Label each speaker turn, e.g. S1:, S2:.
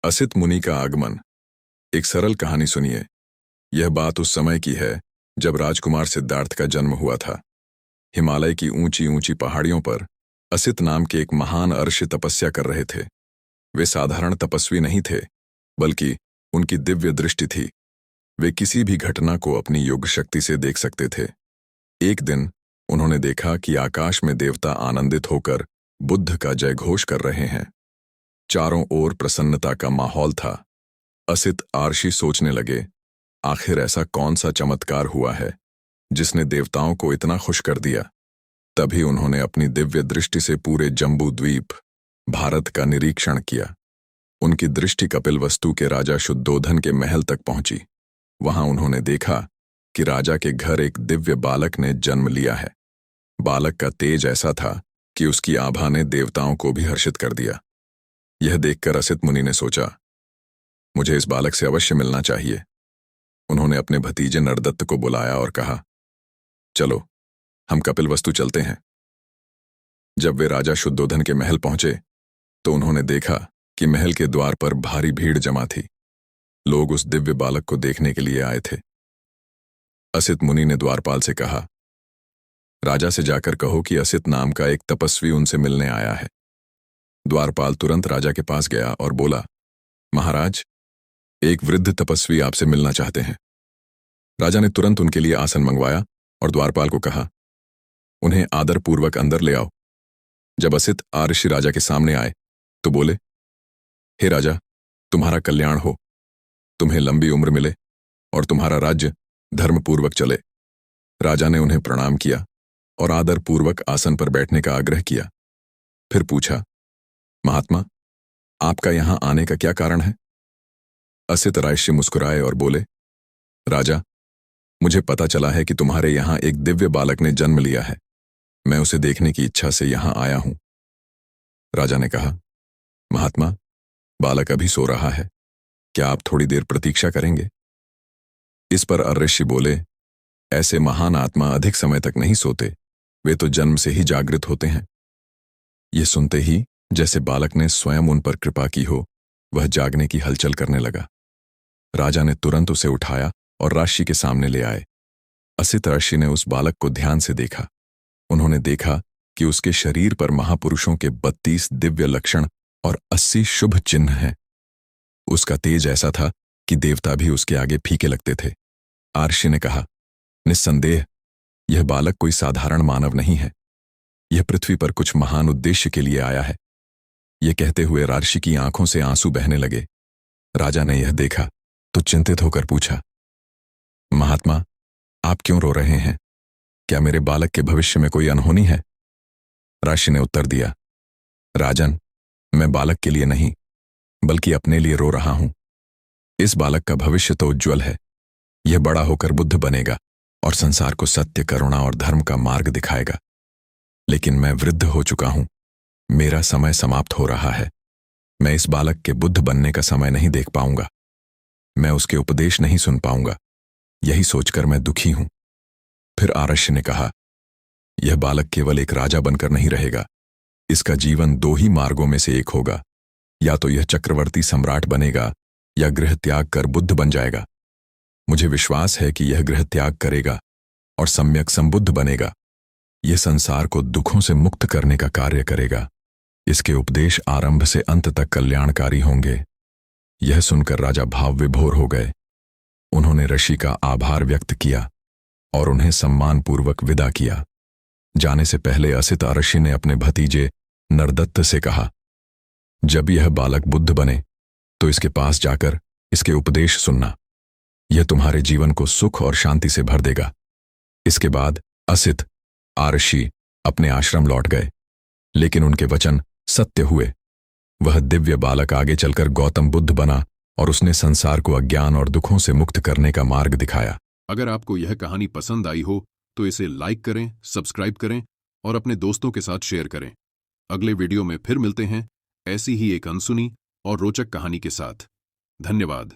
S1: असित मुनि का आगमन। एक सरल कहानी सुनिए। यह बात उस समय की है जब राजकुमार सिद्धार्थ का जन्म हुआ था। हिमालय की ऊंची ऊंची पहाड़ियों पर असित नाम के एक महान अर्षि तपस्या कर रहे थे। वे साधारण तपस्वी नहीं थे, बल्कि उनकी दिव्य दृष्टि थी। वे किसी भी घटना को अपनी योग शक्ति से देख सकते थे। एक दिन उन्होंने देखा कि आकाश में देवता आनंदित होकर बुद्ध का जयघोष कर रहे हैं। चारों ओर प्रसन्नता का माहौल था। असित आर्षि सोचने लगे, आखिर ऐसा कौन सा चमत्कार हुआ है जिसने देवताओं को इतना खुश कर दिया। तभी उन्होंने अपनी दिव्य दृष्टि से पूरे जम्बू द्वीप भारत का निरीक्षण किया। उनकी दृष्टि कपिलवस्तु के राजा शुद्धोधन के महल तक पहुंची। वहां उन्होंने देखा कि राजा के घर एक दिव्य बालक ने जन्म लिया है। बालक का तेज ऐसा था कि उसकी आभा ने देवताओं को भी हर्षित कर दिया। यह देखकर असित मुनि ने सोचा, मुझे इस बालक से अवश्य मिलना चाहिए। उन्होंने अपने भतीजे नरदत्त को बुलाया और कहा, चलो हम कपिलवस्तु चलते हैं। जब वे राजा शुद्धोधन के महल पहुंचे तो उन्होंने देखा कि महल के द्वार पर भारी भीड़ जमा थी। लोग उस दिव्य बालक को देखने के लिए आए थे। असित मुनि ने द्वारपाल से कहा, राजा से जाकर कहो कि असित नाम का एक तपस्वी उनसे मिलने आया है। द्वारपाल तुरंत राजा के पास गया और बोला, महाराज, एक वृद्ध तपस्वी आपसे मिलना चाहते हैं। राजा ने तुरंत उनके लिए आसन मंगवाया और द्वारपाल को कहा, उन्हें आदरपूर्वक अंदर ले आओ। जब असित आर्षि राजा के सामने आए तो बोले, हे राजा, तुम्हारा कल्याण हो। तुम्हें लंबी उम्र मिले और तुम्हारा राज्य धर्मपूर्वक चले। राजा ने उन्हें प्रणाम किया और आदरपूर्वक आसन पर बैठने का आग्रह किया। फिर पूछा, महात्मा, आपका यहां आने का क्या कारण है? असित राजर्षि मुस्कुराए और बोले, राजा, मुझे पता चला है कि तुम्हारे यहां एक दिव्य बालक ने जन्म लिया है। मैं उसे देखने की इच्छा से यहां आया हूं। राजा ने कहा, महात्मा, बालक अभी सो रहा है, क्या आप थोड़ी देर प्रतीक्षा करेंगे? इस पर अर्षि बोले, ऐसे महान आत्मा अधिक समय तक नहीं सोते, वे तो जन्म से ही जागृत होते हैं। ये सुनते ही जैसे बालक ने स्वयं उन पर कृपा की हो, वह जागने की हलचल करने लगा। राजा ने तुरंत उसे उठाया और राजर्षि के सामने ले आए। असित ऋषि ने उस बालक को ध्यान से देखा। उन्होंने देखा कि उसके शरीर पर महापुरुषों के 32 दिव्य लक्षण और 80 शुभ चिन्ह हैं। उसका तेज ऐसा था कि देवता भी उसके आगे फीके लगते थे। आर्षि ने कहा, निस्संदेह यह बालक कोई साधारण मानव नहीं है। यह पृथ्वी पर कुछ महान उद्देश्य के लिए आया है। यह कहते हुए राजर्षि की आंखों से आंसू बहने लगे। राजा ने यह देखा तो चिंतित होकर पूछा, महात्मा, आप क्यों रो रहे हैं? क्या मेरे बालक के भविष्य में कोई अनहोनी है? राजर्षि ने उत्तर दिया, राजन, मैं बालक के लिए नहीं बल्कि अपने लिए रो रहा हूं। इस बालक का भविष्य तो उज्ज्वल है। यह बड़ा होकर बुद्ध बनेगा और संसार को सत्य, करुणा और धर्म का मार्ग दिखाएगा। लेकिन मैं वृद्ध हो चुका हूं। मेरा समय समाप्त हो रहा है। मैं इस बालक के बुद्ध बनने का समय नहीं देख पाऊंगा। मैं उसके उपदेश नहीं सुन पाऊंगा। यही सोचकर मैं दुखी हूं। फिर आर्षि ने कहा, यह बालक केवल एक राजा बनकर नहीं रहेगा। इसका जीवन 2 ही मार्गों में से एक होगा। या तो यह चक्रवर्ती सम्राट बनेगा या गृह त्याग कर बुद्ध बन जाएगा। मुझे विश्वास है कि यह गृह त्याग करेगा और सम्यक संबुद्ध बनेगा। यह संसार को दुखों से मुक्त करने का कार्य करेगा। इसके उपदेश आरंभ से अंत तक कल्याणकारी होंगे। यह सुनकर राजा भाव विभोर हो गए। उन्होंने ऋषि का आभार व्यक्त किया और उन्हें सम्मानपूर्वक विदा किया। जाने से पहले असित ऋषि ने अपने भतीजे नरदत्त से कहा, जब यह बालक बुद्ध बने तो इसके पास जाकर इसके उपदेश सुनना। यह तुम्हारे जीवन को सुख और शांति से भर देगा। इसके बाद असित ऋषि अपने आश्रम लौट गए, लेकिन उनके वचन सत्य हुए। वह दिव्य बालक आगे चलकर गौतम बुद्ध बना और उसने संसार को अज्ञान और दुखों से मुक्त करने का मार्ग दिखाया।
S2: अगर आपको यह कहानी पसंद आई हो तो इसे लाइक करें, सब्सक्राइब करें और अपने दोस्तों के साथ शेयर करें। अगले वीडियो में फिर मिलते हैं ऐसी ही एक अनसुनी और रोचक कहानी के साथ। धन्यवाद।